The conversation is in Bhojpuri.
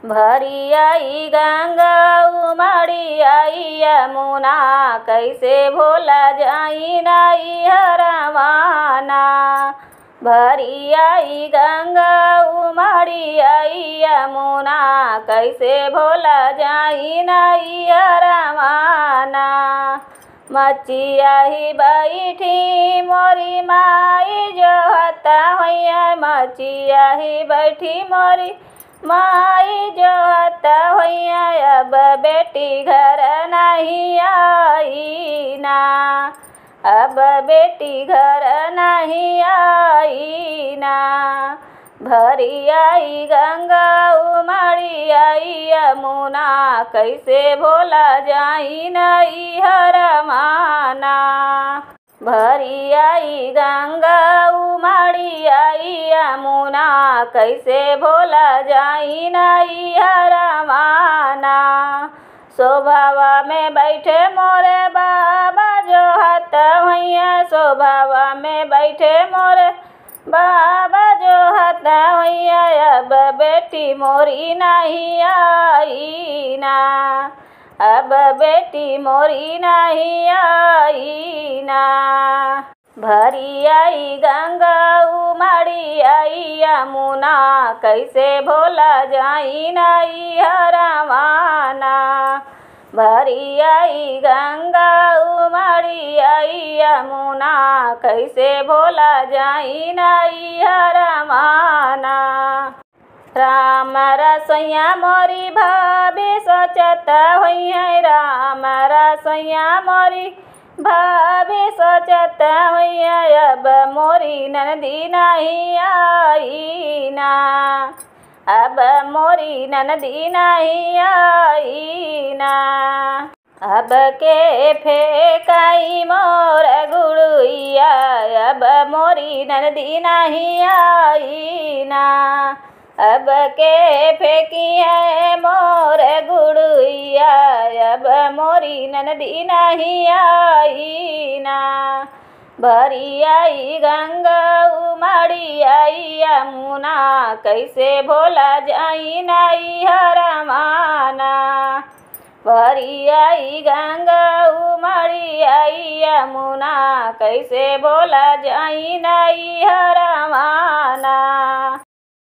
भरी आई गंगा उमड़ी आई यमुना, कैसे भोला जाई नाई हरवाना। भरी आई गंगा उमड़ी आई यमुना, कैसे भोला जाई नाई हरवाना। मचिया ही बैठी मोरी माई जो हता होइया, मचिया ही बैठी मोरी माई जो हता होइया। अब बेटी घर नहीं आई ना, अब बेटी घर नहीं आई ना। भरी आई गंगा उमड़ी आई यमुना, कैसे भोला जाई नाई हरवाना। भरी आई गंगा उमड़ी आई यमुना, कैसे भोला जाई नाई हरवाना। शोभावा में बैठे मोरे बाबा जो हत होइया, शोभावा में बैठे मोरे बाबा जो हत होइया। अब बेटी मोरी नहीं आई ना, अब बेटी मोरी नहीं आई ना। भरी आई गंगा उमड़ी आई यमुना, कैसे भोला जाई नाई हरवाना। भरी आई गंगा उमड़ी आई यमुना, कैसे भोला जाई नाई हरवाना। राम रसोइया मोरी भाभी सोचत होइया, राम रसोइया मोरी भाभी सोचत होइया। अब मोरी ननदी नहीं आई ना, अब मोरी ननदी नहीं आई ना। अब के फेंकाई मोर गुड़िया, अब मोरी ननदी नहीं आई ना। अब के फेंकी है मोर गुड़िया, अब मोरी ननदी नहीं आई ना। भरी आई गंगा उमड़ी आई यमुना, कैसे भोला जाई नाई हरवाना। भरी आई गंगा उमड़ी आई यमुना, कैसे भोला जाई नाई हरवाना।